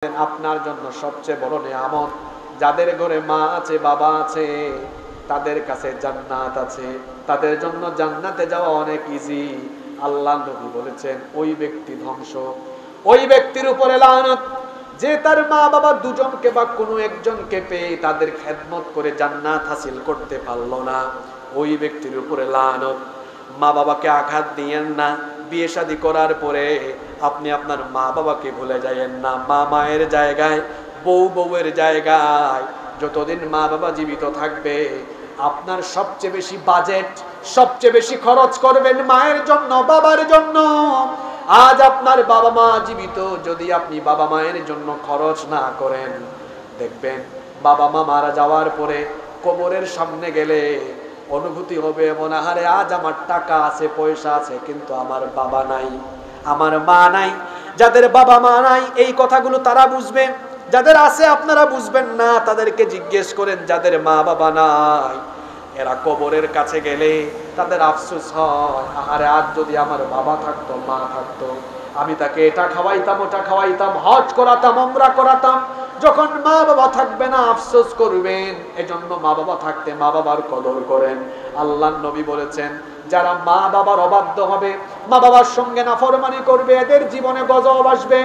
আপনার জন্য সবচেয়ে বড় নিয়ামত, যাদের ঘরে মা আছে বাবা আছে তাদের কাছে জান্নাত আছে, তাদের জন্য জান্নাতে যাওয়া অনেক ইজি। আল্লাহ নবী বলেছেন ওই ব্যক্তি ধ্বংস, ওই ব্যক্তির উপরে লানত যে তার মা বাবা দুজনকে বা কোনো একজনকে পেয়ে তাদের খেদমত করে জান্নাত হাসিল করতে পারলো না, ওই ব্যক্তির উপরে লানত। মা বাবাকে আঘাত দিয়েন না, বিয়ে শাদী করার পরে আপনি আপনার মা বাবাকে ভুলে যায়েন না। মা মায়ের জায়গায়, বউ বউয়ের জায়গায়। যতদিন মা বাবা জীবিত থাকবে আপনার সবচেয়ে বেশি বাজেট, সবচেয়ে বেশি খরচ করবেন মায়ের জন্য, বাবার জন্য। আজ আপনার বাবা মা জীবিত, যদি আপনি বাবা মায়ের জন্য খরচ না করেন, দেখবেন বাবা মা মারা যাওয়ার পরে কবরের সামনে গেলে অনুভূতি হবে এমন, আহারে আজ আমার টাকা আছে পয়সা আছে কিন্তু আমার বাবা নাই, আমার মা নাই। যাদের বাবা মা নাই এই কথাগুলো তারা বুঝবে, যাদের আছে আপনারা বুঝবেন না। তাদেরকে জিজ্ঞেস করেন যাদের মা বাবা নাই, এরা কবরের কাছে গেলে তাদের আফসোস হয়, আহারে আজ যদি আমার বাবা থাকতো মা থাকতো, আমি তাকে এটা খাওয়াইতাম ওটা খাওয়াইতাম, হজ করাতাম উমরা করাতাম। যখন মা বাবা থাকবে না আফসোস করবেন। এজন্য মা বাবা থাকতে মা বাবার কদর করেন। আল্লাহর নবী বলেছেন যারা মা বাবার অবাধ্য হবে, মা বাবার সঙ্গে নাফরমানি করবে, এদের জীবনে গজব আসবে,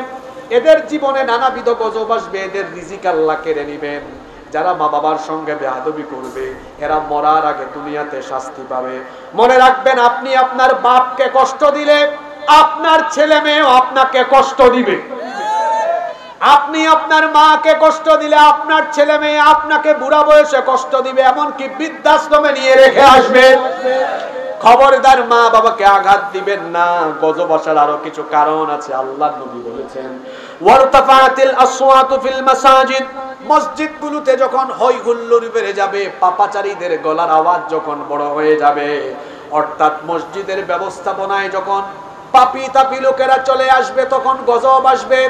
এদের জীবনে নানাবিধ গজব আসবে, এদের রিজিক আল্লাহ কেড়ে নেবেন। যারা মা বাবার সঙ্গে বেয়াদবি করবে এরা মরার আগে দুনিয়াতে শাস্তি পাবে। মনে রাখবেন আপনি আপনার বাপকে কষ্ট দিলে আপনার ছেলে মেয়েও আপনাকে কষ্ট দিবে। আপনি আপনার মাকে কষ্ট দিলে আপনার ছেলে মেয়ে আপনাকে বুড়া বয়সে কষ্ট দিবে, এমনকি বৃদ্ধাশ্রমে নিয়ে রেখে আসবে। খবরদার মা বাবাকে আঘাত দিবেন না। গজব আসার আরো কিছু কারণ আছে। আল্লাহর নবী বলেছেন ওয়ারতাফাতিল আসওয়াতু ফিল মাসাজিদ, মসজিদগুলোতে যখন হই হুল্লোড় বেড়ে যাবে, পাপাচারীদের গলার আওয়াজ যখন বড় হয়ে যাবে, অর্থাৎ মসজিদের ব্যবস্থাপনায় যখন পাপী তাপী লোকেরা চলে আসবে তখন গজব আসবে।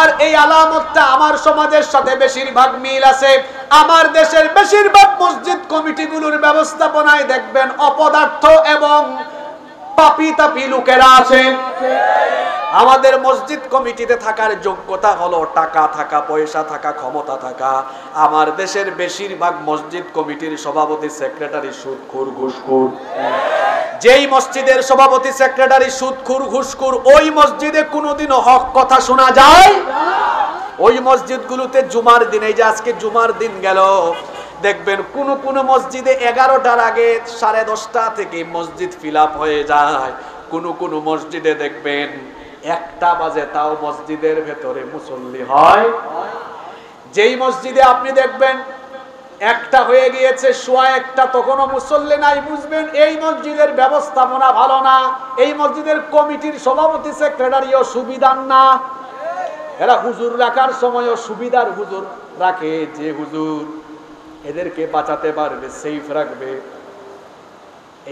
আর এই আলামতটা আমার সমাজের সাথে বেশিরভাগ মিল আছে। আমার দেশের বেশিরভাগ মসজিদ কমিটিগুলোর ব্যবস্থাপনায় দেখবেন অপদার্থ এবং পাপী তাপী লোকেরা আছে। আমাদের মসজিদ কমিটিতে থাকার যোগ্যতা হলো টাকা থাকা, পয়সা থাকা, ক্ষমতা থাকা। আমার দেশের বেশিরভাগ মসজিদ কমিটির সভাপতি সেক্রেটারি সুদখোর ঘুষখোর। যেই মসজিদের সভাপতি সেক্রেটারি সুদখোর ঘুষখোর, ওই মসজিদে কোনোদিনও হক কথা শোনা যায়। ওই মসজিদগুলোতে জুমার দিনে, যে আজকে জুমার দিন গেল, দেখবেন কোন কোন মসজিদে 11টার আগে 10:30 থেকে মসজিদ ফিল আপ হয়ে যায়। কোন কোন মসজিদে দেখবেন 1টা বাজে তাও মসজিদের ভেতরে মুসল্লি হয়। যেই মসজিদে আপনি দেখবেন 1টা হয়ে গিয়েছে, 1:15 তখনও মুসল্লি নাই, বুঝবেন এই মসজিদের ব্যবস্থাপনা ভালো না, এই মসজিদের কমিটির সভাপতি সেক্রেটারিও সুবিধার না। এরা হুজুর রাখার সময়ও সুবিধার হুজুর রাখে, যে হুজুর এদেরকে বাঁচাতে পারবে, সেফ রাখবে,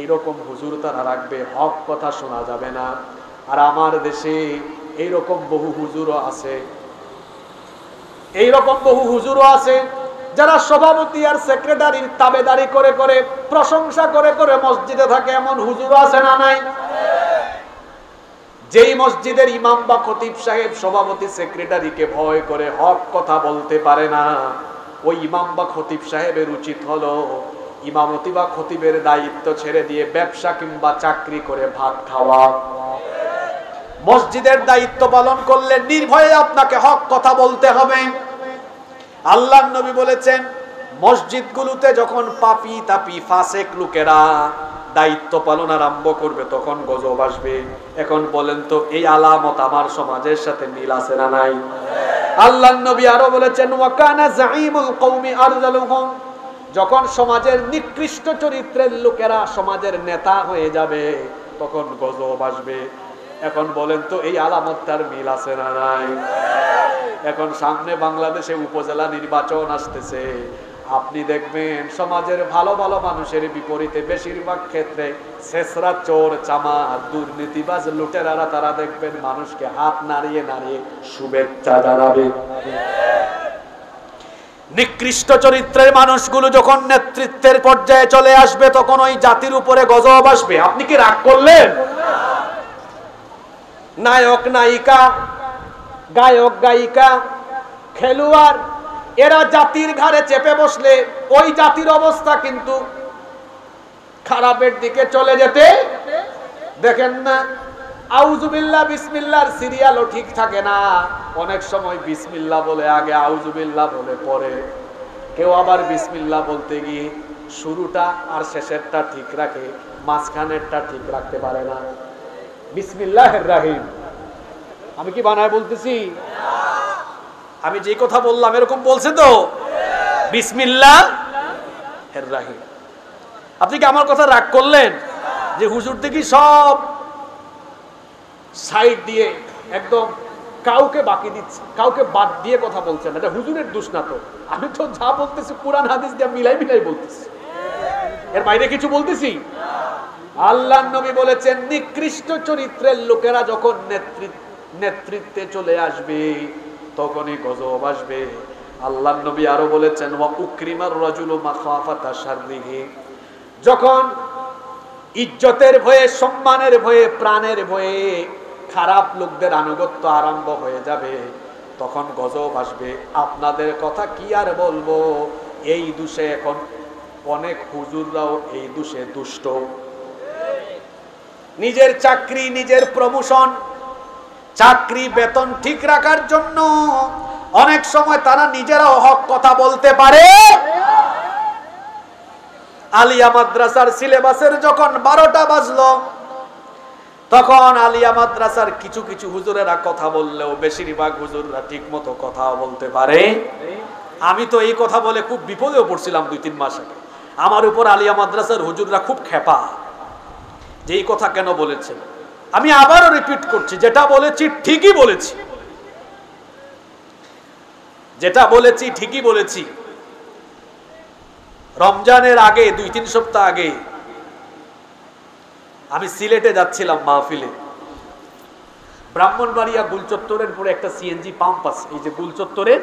এইরকম হুজুর তারা রাখবে। হক কথা শোনা যাবে না। আর আমার দেশে এইরকম বহু হুজুরও আছে, এইরকম বহু হুজুরও আছে যারা সভাপতি আর সেক্রেটারির তাবেদারি করে করে, প্রশংসা করে করে মসজিদে থাকে। এমন হুজুরও আছে না নাই? যেই মসজিদের ইমাম বা খতিব সাহেব সভাপতি সেক্রেটারিকে ভয় করে হক কথা বলতে পারে না, ওই ইমাম বা খতিব সাহেবের উচিত হলো ইমামতি বা খতিবের দায়িত্ব ছেড়ে দিয়ে ব্যবসা কিংবা চাকরি করে ভাত খাওয়া। মসজিদের দায়িত্ব পালন করলে নির্ভয়ে আপনাকে হক কথা বলতে হবে। আল্লাহর নবী বলেছেন মসজিদগুলোতে যখন পাপী তাপী ফাসেক লোকেরা দায়িত্ব পালন আরম্ভ করবে তখন গজব আসবে। এখন বলেন তো এই আলামত আমার সমাজের সাথে মিল আছে না নাই? আল্লাহর নবী আরো বলেছেন ওয়াকানা যাঈমুল কওমি আরযালুহুম, যখন সমাজের নিকৃষ্ট চরিত্রের লোকেরা সমাজের নেতা হয়ে যাবে তখন গজব আসবে। এখন বলেন তো এই আলামতটার মিল আছে না নাই? এখন সামনে বাংলাদেশে উপজেলা নির্বাচন আসতেছে, আপনি দেখবেন সমাজের ভালো ভালো মানুষের বিপরীতে বেশিরভাগ ক্ষেত্রে ছেসরা চোর চামার দুর্নীতিবাজ লুটেরারা তারা দেখবেন মানুষকে হাত নাড়িয়ে নাড়িয়ে শুভেচ্ছা জানাবে। নিকৃষ্ট চরিত্রের মানুষগুলো যখন নেতৃত্বের পর্যায়ে চলে আসবে তখন ওই জাতির উপরে গজব আসবে। আপনি কি রাগ করলেন? নায়ক নায়িকা, গায়ক গায়িকা, খেলোয়াড়, এরা জাতির ঘাড়ে চেপে বসলে ওই জাতির অবস্থা কিন্তু খারাপের দিকে চলে যেতে দেখেন না। আউযুবিল্লাহ বিসমিল্লাহর সিরিয়ালও ঠিক থাকে না, অনেক সময় বিসমিল্লাহ বলে আগে আউযুবিল্লাহ বলে পরে, কেউ আবার বিসমিল্লাহ বলতে গিয়ে শুরুটা আর শেষেরটা ঠিক রাখে, মাঝখানেরটা ঠিক রাখতে পারে না। বিসমিল্লাহির রহিম, আমি কি বানায় বলতেছি? আমি যে কথা বললাম এরকম বলছে তো? বিসমিল্লাহির রহিম। আপনি কি আমার কথা রাগ করলেন যে হুজুর দেখি সব সাইড দিয়ে একদম কাউকে বাকি দিচ্ছে, কাউকে বাদ দিয়ে কথা বলছেন? এটা হুজুরের দোষ না তো, আমি তো যা বলতেছি কোরআন হাদিস দিয়ে মিলাই মিলাই বলতেছি, এর বাইরে কিছু বলতেছি? আল্লাহর নবী বলেছেন নিকৃষ্ট চরিত্রের লোকেরা যখন নেতৃত্বে চলে আসবে তখনই গজব আসবে। আল্লাহর নবী আরো বলেছেন ওয়া উকরিমার রাজুলু মাখাফাতা শাররিহি, যখন ইজ্জতের ভয়ে, সম্মানের ভয়ে, প্রাণের ভয়ে খারাপ লোকদের আনুগত্য আরম্ভ হয়ে যাবে তখন গজব আসবে। আপনাদের কথা কি আর বলবো, এই দোষে এখন অনেক হুজুররাও এই দোষে দুষ্ট। নিজের চাকরি, নিজের প্রমোশন, চাকরি বেতন ঠিক রাখার জন্য অনেক সময় তারা নিজেরাও হক কথা বলতে পারে। আলিয়া মাদ্রাসার সিলেবাসের যখন 12টা বাজলো তখন আলিয়া মাদ্রাসার কিছু কিছু হুজুরেরা কথা বললেও বেশিরভাগ হুজুররা ঠিক মতো কথা বলতে পারে। আমি তো এই কথা বলে খুব বিপদেও পড়ছিলাম 2-3 মাস আগে। আমার উপর আলিয়া মাদ্রাসার হুজুররা খুব খেপা যে এই কথা কেন বলেছেন। আমি আবারও রিপিট করছি, যেটা বলেছি ঠিকই বলেছি, যেটা বলেছি ঠিকই বলেছি। রমজানের আগে 2-3 সপ্তাহ আগে আমি সিলেটে যাচ্ছিলাম মাহফিলে। ব্রাহ্মণবাড়িয়া গুলচত্বরের পরে একটা সিএনজি পাম্প আছে, এই যে গুলচত্বরের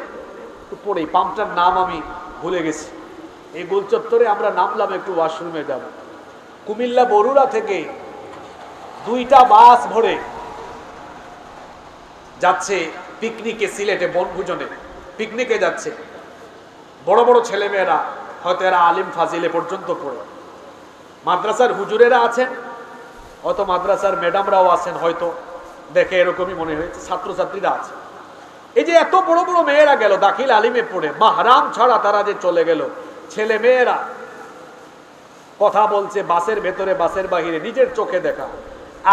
উপরে, পাম্পটার নাম আমি ভুলে গেছি। এই গুলচত্বরে আমরা নামলাম একটু ওয়াশরুমে যাব। কুমিল্লা বরুড়া থেকে 2টা বাস ভরে যাচ্ছে পিকনিকে, সিলেটে বনভোজনে পিকনিকে যাচ্ছে। বড় বড় ছেলেমেয়েরা, হয়তো এরা আলিম ফাজিলে পর্যন্ত পড়ে, মাদ্রাসার হুজুরেরা আছেন, হয়তো মাদ্রাসার ম্যাডামরাও আছেন, হয়তো দেখে এরকমই মনে হয়েছে, ছাত্রছাত্রীরা আছে। এই যে এত বড় বড় মেয়েরা গেল দাখিল আলিমে পড়ে, মাহরাম ছাড়া তারা যে চলে গেল, ছেলে মেয়েরা কথা বলছে বাসের ভেতরে, বাসের বাহিরে, নিজের চোখে দেখা।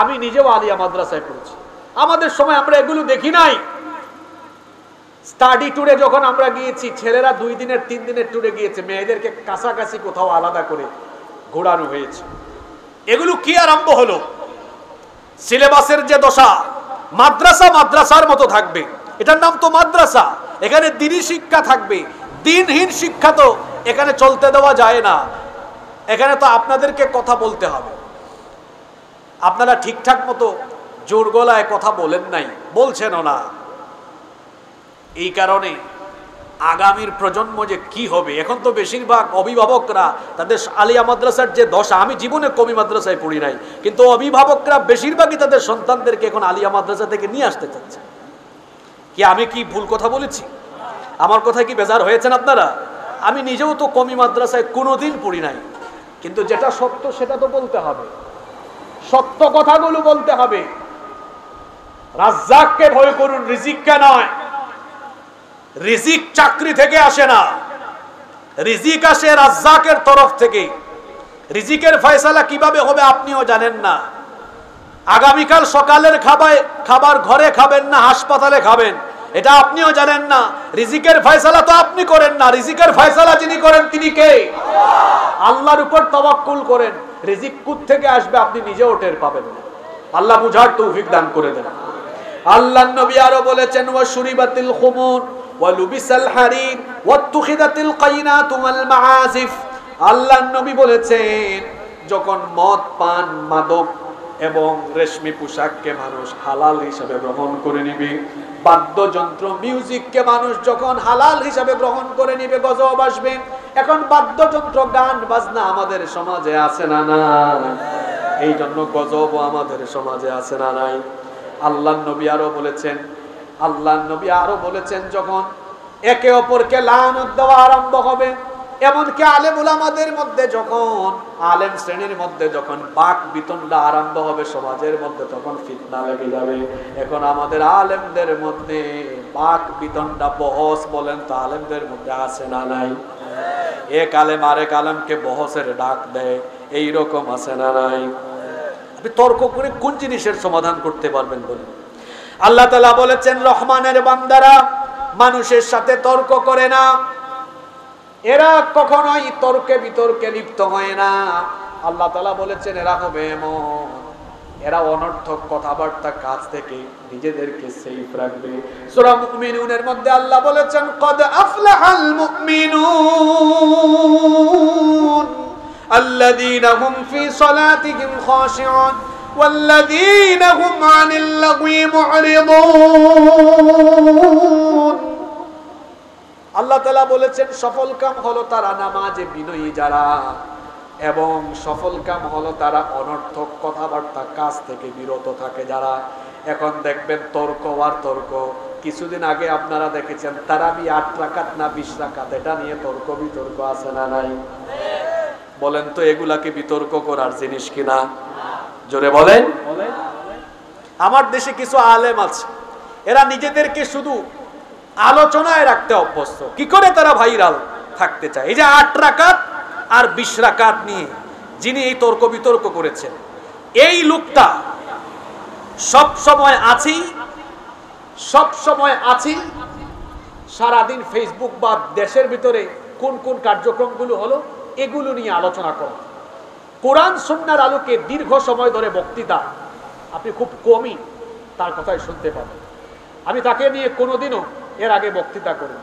আমি নিজেও আলিয়া মাদ্রাসায় পড়েছি, আমাদের সময় আমরা এগুলো দেখি নাই। স্টাডি ট্যুরে যখন আমরা গিয়েছি, ছেলেরা 2 দিনের 3 দিনের ট্যুরে গিয়েছে, মেয়েদেরকে কাছাকাছি কোথাও আলাদা করে ঘোরানো হয়েছে। এগুলো কি আরম্ভ হলো? সিলেবাসের যে দশা, মাদ্রাসা মাদ্রাসার মতো থাকবে, এটার নাম তো মাদ্রাসা, এখানে দ্বীনি শিক্ষা থাকবে। দ্বীনহীন শিক্ষা তো এখানে চলতে দেওয়া যায় না। এখানে তো আপনাদেরকে কথা বলতে হবে। আপনারা ঠিকঠাক মতো জোর গলায় কথা বলেন নাই, বলছেনও না। এই কারণে আগামীর প্রজন্ম যে কি হবে, এখন তো বেশিরভাগ অভিভাবকরা তাদের আলিয়া মাদ্রাসার যে দশা, আমি জীবনে কমি মাদ্রাসায় পড়ি নাই, কিন্তু অভিভাবকরা বেশিরভাগই তাদের সন্তানদেরকে এখন আলিয়া মাদ্রাসা থেকে নিয়ে আসতে চাচ্ছে। কি আমি কি ভুল কথা বলেছি? আমার কথায় কি বেজার হয়েছেন আপনারা? আমি নিজেও তো কমি মাদ্রাসায় কোনোদিন পড়ি নাই, কিন্তু যেটা সত্য সেটা তো বলতে হবে, সত্য কথাগুলো বলতে হবে। রাজ্জাককে ভয় করুন, রিজিককে নয়। রিজিক চাকরি থেকে আসে না, রিজিক আসে রাজ্জাকের তরফ থেকে। রিজিকের ফয়সালা কিভাবে হবে আপনিও জানেন না। আগামীকাল সকালের খাবার ঘরে খাবেন না হাসপাতালে খাবেন, এটা আপনিও জানেন না। রিজিকের ফয়সালা তো আপনি করেন না, রিজিকের ফয়সালা যিনি করেন তিনি কে? আল্লাহর উপর তাওয়াক্কুল করেন। রিজিক কোথা থেকে আসবে আপনি নিজেও টের পাবেন না। আল্লাহ বুঝার তৌফিক দান করে দেন। আল্লাহর নবী আরো বলেছেন ওয়া শুরিবাতিল খুমুর ওয়া লুবিসাল হারির ওয়া তুখিদাতিল কাইনাতু ওয়াল মাআজিফ। আল্লাহর নবী বলেছেন যখন মদ পান, মাদক এবং রেশমি পোশাককে মানুষ হালাল হিসাবে গ্রহণ করে নিবে, বাদ্যযন্ত্র মিউজিককে মানুষ যখন হালাল হিসাবে গ্রহণ করে নিবে, গজব আসবে। এখন বাদ্যযন্ত্র গান বাজনা আমাদের সমাজে আছে না নাই? এই জন্য গজবও আমাদের সমাজে আছে না নাই? আল্লাহর নবী আরো বলেছেন, আল্লাহর নবী আরো বলেছেন যখন একে অপরকে লানত দেওয়া আরম্ভ হবে। এমনকি আলেম উলামাদের মধ্যে যখন, আলেম শ্রেণীর মধ্যে যখন বাক বিতণ্ডা আরম্ভ হবে সমাজের মধ্যে, তখন ফিতনা লেগে যাবে। এখন আমাদের আলেমদের মধ্যে বাক বিতণ্ডা, বহস বলেন তো আলেমদের মধ্যে আছে না নাই? এক আলেম আরেক আলেমকে বহসের ডাক দেয়, এইরকম আছে না নাই? আপনি তর্ক করে কোন জিনিসের সমাধান করতে পারবেন বলেন? আল্লাহ তাআলা বলেছেন, রহমানের বান্দারা মানুষের সাথে তর্ক করে না, এরা কখনোই তর্কে বিতর্কে লিপ্ত হয় না। আল্লাহ তাআলা বলেছেন এরা হবে এমন, এরা অনর্থক কথাবার্তা কাজ থেকে নিজেদেরকে সেফ রাখবে। সূরা মুমিনুনের মধ্যে আল্লাহ বলেছেন, কদ আফলাহাল মুমিনুন আল্লাযীনা হুম ফি সালাতিহিম খাশিউন ওয়াল্লাযীনা হুম আনিল লাগwi মু'রিদুন। আল্লাহ তাআলা বলেছেন সফল কাম হলো তারা নামাজে বিনয়ী যারা, এবং সফল কাম হলো তারা অনর্থক কথাবার্তা কাজ থেকে বিরত থাকে যারা। এখন দেখবেন তর্ক আর তর্ক। কিছুদিন আগে আপনারা দেখেছেন তারাবি 8 রাকাত না 20 রাকাত, এটা নিয়ে তর্ক বিতর্ক আছে না নাই? বলেন তো এগুলাকে বিতর্ক করার জিনিস কিনা? জোরে বলেন। আমার দেশে কিছু আলেম আছে, এরা নিজেদেরকে শুধু আলোচনায় রাখতে অভ্যস্ত। কি করে তারা ভাইরাল থাকতে চায়? এই যে 8 রাকাত আর 20 রাকাত নিয়ে যিনি এই তর্ক বিতর্ক করেছেন, এই লোকটা সব সময় আছি সারাদিন ফেসবুক বা দেশের ভিতরে কোন কোন কার্যক্রমগুলো হলো এগুলো নিয়ে আলোচনা করা। কোরআন সুন্নাহর আলোকে দীর্ঘ সময় ধরে বক্তৃতা আপনি খুব কমই তার কথাই শুনতে পাবেন। আমি তাকে নিয়ে কোনোদিনও এর আগে বক্তৃতা করি,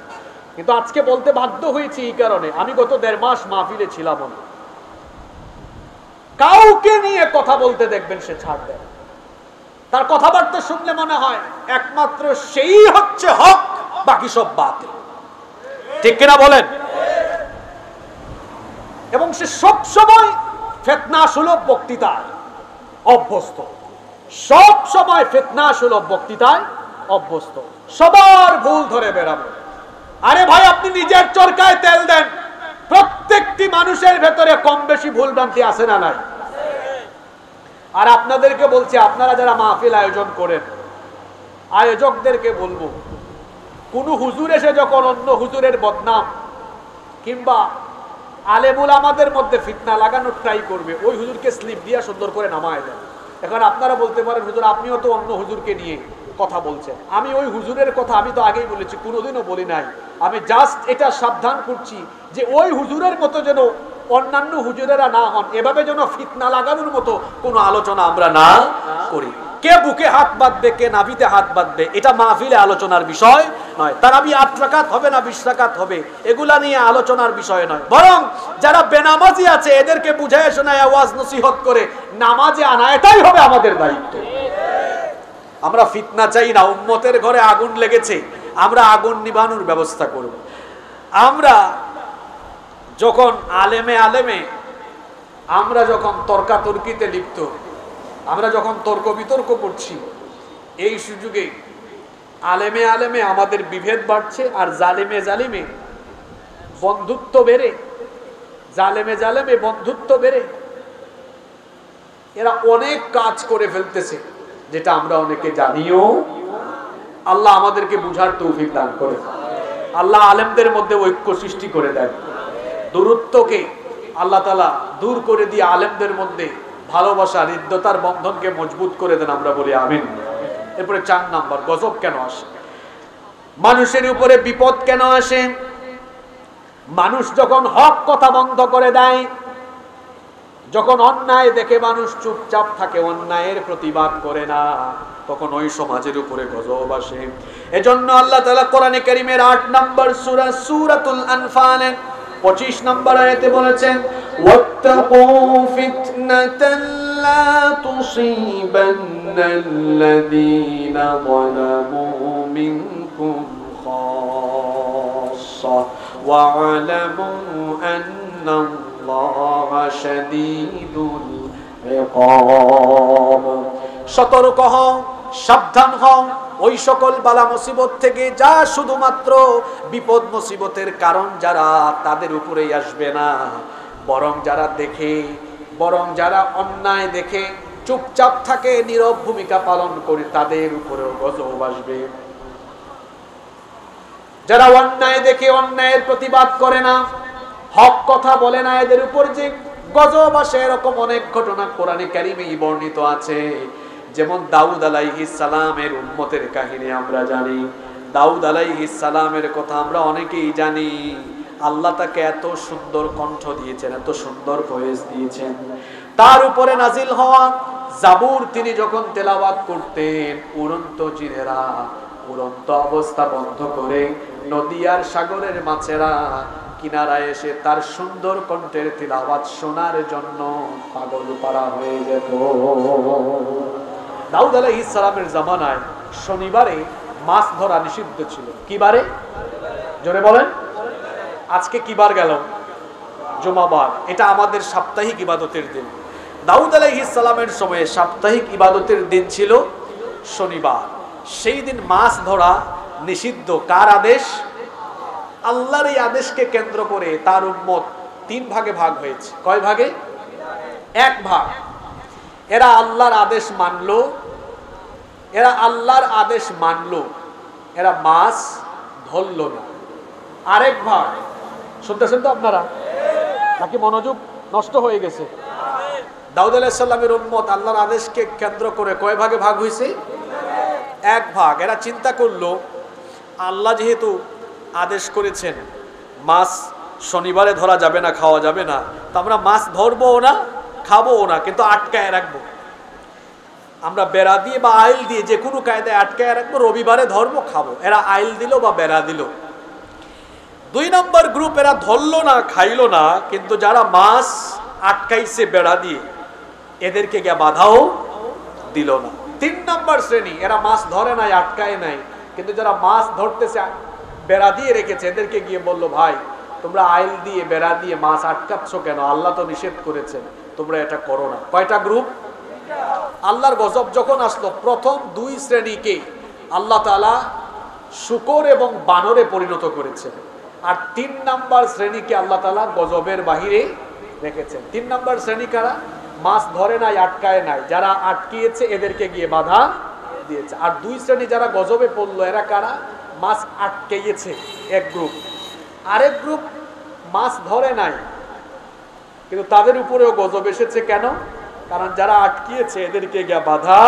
কিন্তু আজকে বলতে বাধ্য হয়েছি এই কারণে, আমি গত 1.5 মাস মাহফিলে ছিলাম না। কাউকে নিয়ে কথা বলতে দেখবেন সে ছাড় দেয়, তার কথাবার্তা শুনলে মনে হয় একমাত্র সেই হচ্ছে হক, বাকি সব বাতিল। ঠিক কিনা বলেন? এবং সে সব সময় ফিতনা সুলভ বক্তৃতায় অভ্যস্ত, সব সময় ফিতনা সুলভ বক্তৃতায় অভ্যস্ত, সবার ভুল ধরে বেড়াবো। আরে ভাই, আপনি নিজের চরকায় তেল দেন। প্রত্যেকটি মানুষের ভেতরে কম বেশি ভুল ভ্রান্তি আছে না নাই? আর আপনাদেরকে বলছি, আপনারা যারা মাহফিল আয়োজন করেন, আয়োজকদেরকে বলবো, কোন হুজুর এসে যখন অন্য হুজুরের বদনাম কিংবা আলেমুল আমাদের মধ্যে ফিতনা লাগানোর ট্রাই করবে, ওই হুজুরকে স্লিপ দিয়া সুন্দর করে নামায় দেন। এখন আপনারা বলতে পারেন, হুজুর আপনিও তো অন্য হুজুরকে নিয়ে কথা বলছেন। আমি ওই হুজুরের কথা আমি তো আগেই বলেছি, কোনোদিনও বলি নাই। আমি জাস্ট এটা সাবধান করছি যে ওই হুজুরের মতো যেন অন্যান্য হুজুরেরা না হন, এভাবে যেন ফিতনা লাগানোর মতো কোনো আলোচনা আমরা না করি। কে বুকে হাত বাঁধবে, কে নাভিতে হাত বাঁধবে, এটা মাহফিলে আলোচনার বিষয় নয়। তারাবি 8 রাকাত হবে না 20 রাকাত হবে, এগুলা নিয়ে আলোচনার বিষয় নয়। বরং যারা বেনামাজি আছে এদেরকে বুঝায় শোনায় আওয়াজ নসিহত করে নামাজে আনা, এটাই হবে আমাদের দায়িত্ব। আমরা ফিতনা চাই না। উম্মতের ঘরে আগুন লেগেছে, আমরা আগুন নিভানোর ব্যবস্থা করব। আমরা যখন আলেমে আমরা যখন তর্কাতর্কিতে লিপ্ত, আমরা যখন তর্ক বিতর্ক করছি, এই সুযোগে আলেমে আমাদের বিভেদ বাড়ছে, আর জালিমে বন্ধুত্ব বেড়ে, জালেমে বন্ধুত্ব বেড়ে এরা অনেক কাজ করে ফেলতেছে, যেটা আমরা অনেকে জানিও। আল্লাহ আমাদেরকে বুঝার তৌফিক দান করে। আল্লাহ আলেমদের মধ্যে ঐক্য সৃষ্টি করে দেন। দূরত্বকে আল্লাহ তাআলা দূর করে দিয়ে আলেমদের মধ্যে ভালোবাসা, হৃদ্যতার বন্ধনকে মজবুত করে দেন। আমরা বলি আমিন। এরপরে 4 নাম্বার, গজব কেন আসে? মানুষের উপরে বিপদ কেন আসে? মানুষ যখন হক কথা বন্ধ করে দেয়, যখন অন্যায় দেখে মানুষ চুপচাপ থাকে, অন্যায়ের প্রতিবাদ করে না, তখন ওই সমাজের উপরে গজব আসে। এজন্য আল্লাহ তাআলা কোরআনে কারীমের 8 নম্বর সূরা সূরাতুল আনফালের 25 নম্বর আয়াতে বলেছেন, ওয়াত্তাকু ফিতনাতান লা তুসিবান্নাল্লাযীনা যালামু মিনকুম খাসসা ওয়া'লামু আন্নাল্লাহা শাদীদুল ইকাব। সতর্ক হও, সাবধান হও, ওই সকল বালা মুসিবত থেকে যা শুধুমাত্র বিপদ মুসিবতের কারণ যারা তাদের উপরেই আসবে না, বরং যারা দেখে, বরং যারা অন্যায় দেখে চুপচাপ থাকে, নীরব ভূমিকা পালন করে, তাদের উপরেও গজব আসবে। যারা অন্যায় দেখে অন্যায়ের প্রতিবাদ করে না, হক কথা বলে না, এদের উপর যে গজব আসে এরকম অনেক ঘটনা কোরআনে কারিমেই বর্ণিত আছে। যেমন দাউদ আলাইহিস সালামের উম্মতের কাহিনী আমরা জানি। দাউদ আলাইহিস সালামের কথা আমরা অনেকেই জানি। আল্লাহ তাকে এত সুন্দর কণ্ঠ দিয়েছেন, এত সুন্দর ভয়েস দিয়েছেন। তার উপরে নাজিল হওয়া জাবুর তিনি যখন তেলাওয়াত করতেন, উড়ন্ত জিনেরা উড়ন্ত অবস্থা বন্ধ করে নদী আর সাগরের মাছেরা কিনারায় এসে তার সুন্দর কণ্ঠের তিলাওয়াত শোনার জন্য পাগল পারা হয়ে যেত। দাউদ আলাইহিস সালামের জামানায় শনিবারে মাছ ধরা নিষিদ্ধ ছিল। কি বারে? জোরে বলেন। আজকে কি বার গেল? জুমাবার। এটা আমাদের সাপ্তাহিক ইবাদতের দিন। দাউদ আলাইহিস সালামের সময়ে সাপ্তাহিক ইবাদতের দিন ছিল শনিবার। সেই দিন মাছ ধরা নিষিদ্ধ। কার আদেশ? আল্লাহর এই আদেশকে কেন্দ্র করে তার উম্মত 3 ভাগে ভাগ হয়েছে। কয় ভাগে? 1 ভাগ। এরা আল্লাহর আদেশ মানলো, এরা আল্লাহর আদেশ মানলো, এরা মাছ ধরলো না। আরেক ভাগ, শুনতেছেন তো আপনারা নাকি মনোযোগ নষ্ট হয়ে গেছে? দাউদ আলাইহিস সালামের উম্মত আল্লাহর আদেশকে কেন্দ্র করে কয় ভাগে ভাগ হয়েছে? 1 ভাগ। এরা চিন্তা করলো আল্লাহ যেহেতু আদেশ করেছেন মাছ শনিবারে ধরা যাবে না, খাওয়া যাবে না, তো আমরা মাছ ধরবো না, খাবো না, কিন্তু আটকায় রাখবো। আমরা বেড়া দিয়ে বা আইল দিয়ে যে কোনো কায়দায় আটকায় রাখবো, রবিবারে ধরবো, খাবো। এরা আইল দিল বা বেড়া দিল। 2 নম্বর গ্রুপ, এরা ধরলো না, খাইলো না, কিন্তু যারা মাছ আটকাইছে বেড়া দিয়ে এদেরকে গিয়ে বাধাও দিল না। 3 নম্বর শ্রেণী, এরা মাছ ধরে নাই, আটকায় নাই, কিন্তু যারা মাছ ধরতেছে বেড়া দিয়ে রেখেছে এদেরকে গিয়ে বললো, ভাই তোমরা আইল দিয়ে বেড়া দিয়ে মাছ আটকাচ্ছ কেন? আল্লাহ তো নিষেধ করেছেন, তোমরা এটা করো না। কয়টা গ্রুপ? আল্লাহর গজব যখন আসলো প্রথম 2 শ্রেণীকে আল্লাহ তাআলা শূকর এবং বানরে পরিণত করেছেন, আর 3 নম্বর শ্রেণীকে আল্লাহ তাআলা গজবের বাহিরে রেখেছেন। 3 নম্বর শ্রেণী কারা? মাছ ধরে নাই, আটকায় নাই, যারা আটকিয়েছে এদেরকে গিয়ে বাধা দিয়েছে। আর 2 শ্রেণী যারা গজবে পড়লো, এরা কারা? মাছ আটকেছে এক গ্রুপ, আরেক গ্রুপ মাছ ধরে নাই কিন্তু তাদের উপরেও গজব এসেছে। কেন? কারণ যারা আটকিয়েছে এদেরকে গিয়ে বাধা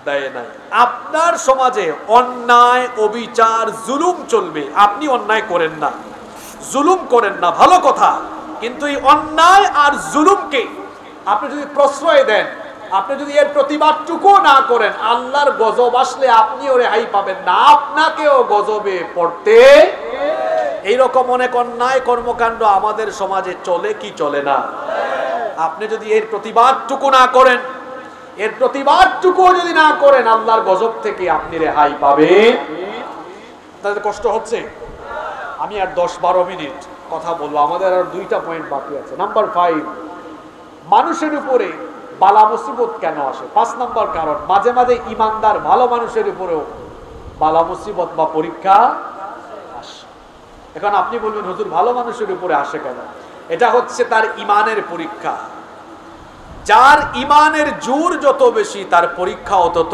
দেয় নাই। আপনার সমাজে অন্যায়, অবিচার, জুলুম চলবে, আপনি অন্যায় করেন না, জুলুম করেন না, ভালো কথা, কিন্তু এই অন্যায় আর জুলুমকে আপনি যদি প্রশ্রয় দেন, আপনি যদি এর প্রতিবাদটুকু না করেন, আল্লাহর গজব আসলে আপনিও রেহাই পাবেন না, আপনাকেও গজবে পড়তে। এইরকম অনেক অন্যায় কর্মকাণ্ড আমাদের সমাজে চলে কি চলে না? আপনি যদি এর প্রতিবাদটুকু না করেন, এর প্রতিবাদটুকু যদি না করেন, আল্লাহর গজব থেকে আপনি রেহাই পাবেন। তাদের কষ্ট হচ্ছে? আমি আর 10-12 মিনিট কথা বলবো, আমাদের আর 2টা পয়েন্ট বাকি আছে। নাম্বার 5, মানুষের উপরে বালা মুসিবত কেন আসে? 5 নম্বর কারণ, মাঝে মাঝে ইমানদার ভালো মানুষের উপরেও বালা মুসিবত বা পরীক্ষা আসে। এখন আপনি বলবেন, হুজুর ভালো মানুষের উপরে আসে কেন? এটা হচ্ছে তার ইমানের পরীক্ষা। যার ইমানের জোর যত বেশি, তার পরীক্ষাও তত।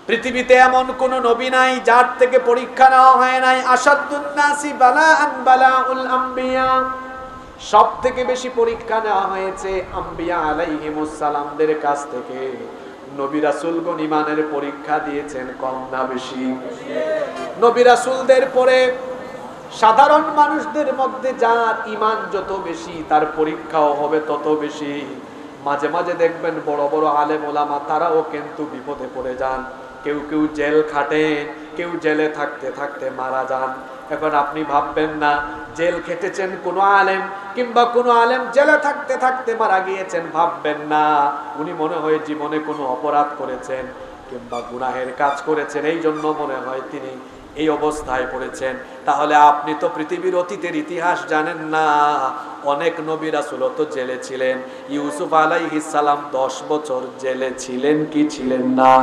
পৃথিবীতে এমন কোন নবী নাই যার থেকে পরীক্ষা নেওয়া হয় নাই। আসাদুন নাসি বালাআন বালাউল আম্বিয়া, সব থেকে বেশি পরীক্ষা নেওয়া হয়েছে আম্বিয়া আলাইহিমুস সালামদের কাছ থেকে। নবী রাসূলগণ ইমানের পরীক্ষা দিয়েছেন কম না বেশি? নবী রাসূলদের পরে সাধারণ মানুষদের মধ্যে যার ইমান যত বেশি, তার পরীক্ষাও হবে তত বেশি। মাঝে মাঝে দেখবেন বড় বড় আলেম ওলামা তারাও কিন্তু বিপদে পড়ে যান। কেউ কেউ জেল খাটেন, কেউ জেলে থাকতে থাকতে মারা যান। এখন আপনি ভাববেন না জেল খেটেছেন কোনো আলেম, কিংবা কোনো আলেম জেলে থাকতে থাকতে মারা গিয়েছেন, ভাববেন না উনি মনে হয় জীবনে কোনো অপরাধ করেছেন। কিংবা গুনাহের কাজ করেছেন, এই জন্য মনে হয় তিনি এই অবস্থায় পড়েছেন। তাহলে আপনি তো পৃথিবীর অতীতের ইতিহাস জানেন না। অনেক নবী রাসূল তো জেলে ছিলেন। ইউসুফ আলাইহিস সালাম 10 বছর জেলে ছিলেন কি ছিলেন না?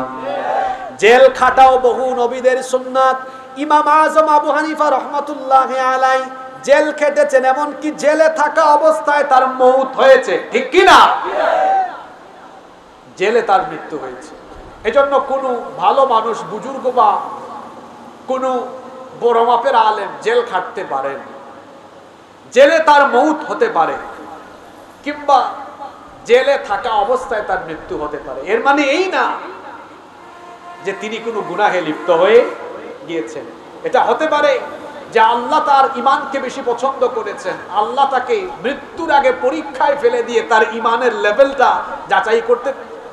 জেল খাটাও বহু নবীদের সুন্নাত। ইমাম আজম আবু হানিফা রাহমাতুল্লাহি আলাইহি জেল খেটেছেন, এমন কি জেলে থাকা অবস্থায় তার মওত হয়েছে, ঠিক কি না? জেলে তার মৃত্যু হয়েছে। এজন্য কোনো ভালো মানুষ, বুজুর্গ বা কোনো বড় মাপের আলেম জেল খাটতে পারেন, জেলে তার মওত হতে পারে, কিংবা জেলে থাকা অবস্থায় তার মৃত্যু হতে পারে। এর মানে এই না যে তিনি কোনো গুনাহে লিপ্ত হয়ে গিয়েছেন। এটা হতে পারে যে আল্লাহ তার ঈমানকে বেশি পছন্দ করেছেন, আল্লাহ তাকে মৃত্যুর আগে পরীক্ষায় ফেলে দিয়ে তার ঈমানের লেভেলটা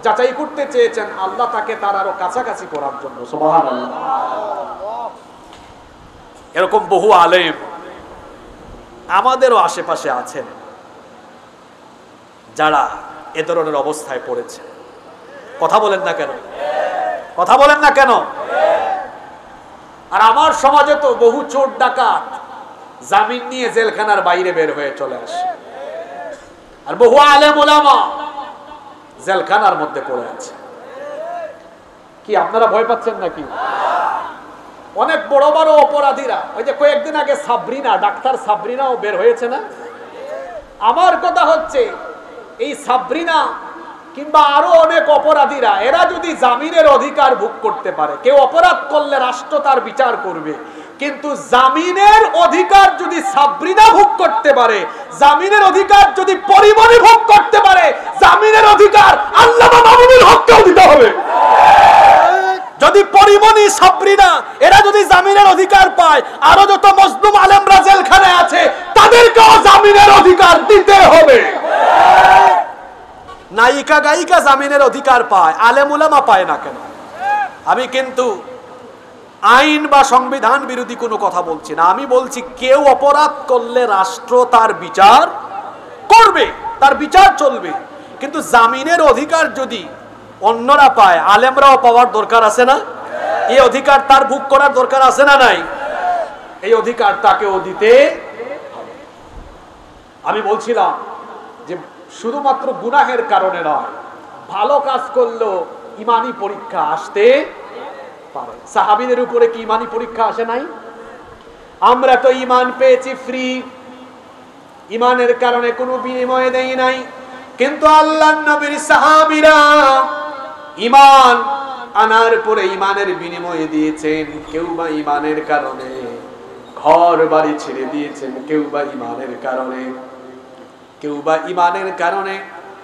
যাচাই করতে চেয়েছেন, আল্লাহ তাকে তার আরো কাছাকাছি করার জন্য। সুবহানাল্লাহ। এরকম বহু আলেম আমাদেরও আশেপাশে আছেন যারা এ ধরনের অবস্থায় পড়েছে। কথা বলেন না কেন? কথা বলেন না কেন? আর আমার সমাজে তো বহু চোর ডাকাত জামিন নিয়ে জেলখানার বাইরে বের হয়ে চলে আসে, আর বহু আলেম ওলামা জেলখানার মধ্যে পড়ে আছে। কি আপনারা ভয় পাচ্ছেন নাকি? অনেক বড় বড় অপরাধীরা, ওই যে কয়েকদিন আগে সাবরিনা, ডাক্তার সাবরিনাও বের হয়েছে না? আমার কথা হচ্ছে এই সাবরিনা কিংবা আরো অনেক অপরাধীরা, এরা যদি জামিনের অধিকার ভোগ করতে পারে, কেউ অপরাধ করলে রাষ্ট্র তার বিচার করবে, কিন্তু জামিনের অধিকার যদি সাবরিনা ভোগ করতে পারে, জামিনের অধিকার যদি পরিমণি ভোগ করতে পারে, জামিনের অধিকার আল্লামা মামুনুল হককেও দিতে হবে। যদি পরিমণি, সাবরিনা এরা যদি জামিনের অধিকার পায়, আরো যত মজলুম আলেমরা জেলখানায় আছে তাদেরকেও জামিনের অধিকার দিতে হবে। নায়িকা গায়িকা জামিনের অধিকার পায়, আলেম উলামা পায় না কেন? আমি কিন্তু আইন বা সংবিধান বিরোধী কোনো কথা বলছি না। আমি বলছি কেউ অপরাধ করলে রাষ্ট্র তার বিচার করবে, তার বিচার চলবে, কিন্তু জামিনের অধিকার যদি অন্যরা পায়, আলেমরাও পাওয়ার দরকার আছে না? এই অধিকার তার ভোগ করার দরকার আছে না নাই? এই অধিকার তাকেও দিতে হবে। আমি বলছিলাম যে শুধুমাত্র গুনাহের কারণে নয়, ভালো কাজ করলেও ঈমানি পরীক্ষা আসতে পারে। সাহাবীদের উপরে কি ঈমানি পরীক্ষা আসে নাই? আমরা তো ঈমান পেয়েছি ফ্রি, ঈমানের কারণে কোনো বিনিময় দেই নাই, কিন্তু আল্লাহর নবীর সাহাবীরা ঈমান আনার পরে ঈমানের বিনিময় দিয়েছেন। কেউ বা ঈমানের কারণে ঘর বাড়ি ছেড়ে দিয়েছেন, কেউ বা ঈমানের কারণে, কেউ বা ঈমানের কারণে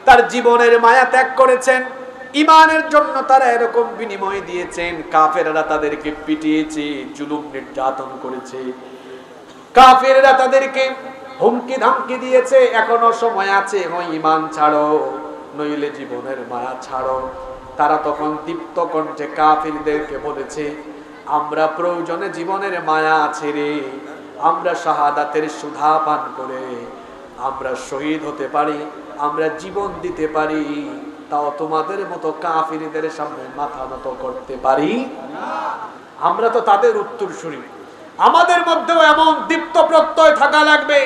তার জীবনের মায়া ত্যাগ করেছেন। ঈমানের জন্য তারা এরকম বিনিময় দিয়েছেন। কাফেররা তাদেরকে পিটিয়েছে, জুলুম নির্যাতন করেছে, কাফেররা তাদেরকে হুমকি ধামকি দিয়েছে, এখনো সময় আছে, হয় ঈমান ছাড়ো নইলে জীবনের মায়া ছাড়ো। তারা তখন দীপ্ত কণ্ঠে কাফিরদেরকে বলেছে, আমরা প্রয়োজনে জীবনের মায়া ছেড়ে আমরা শাহাদাতের সুধা পান করে আমরা শহীদ হতে পারি, আমরা জীবন দিতে পারি, তাও তোমাদের মতো কাফিরদের সামনে মাথা নত করতে পারি না। আমরা তো তাদের উত্তরসূরি। আমাদের মধ্যেও এমন দীপ্ত প্রত্যয় থাকা লাগবে,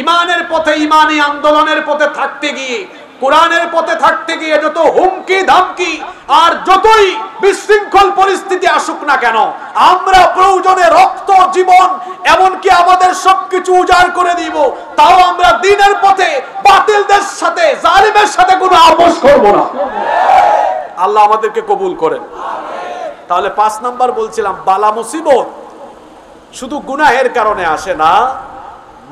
ঈমানের পথে, ঈমানি আন্দোলনের পথে থাকতে গিয়ে, কোরআনের পথে থাকতে গিয়ে যত হুমকি ধামকি আর যতই বিশৃঙ্খল পরিস্থিতি আসুক না কেন, আমরা প্রয়োজনে রক্ত, জীবন, এমনকি আমাদের সবকিছু উজাড় করে দিব, তাও আমরা দ্বীনের পথে বাতিলদের সাথে, জালিমের সাথে কোনো আপোষ করব না। আল্লাহ আমাদেরকে কবুল করেন। তাহলে 5 নাম্বার বলছিলাম, বালা মুসিবত শুধু গুনাহের কারণে আসে না,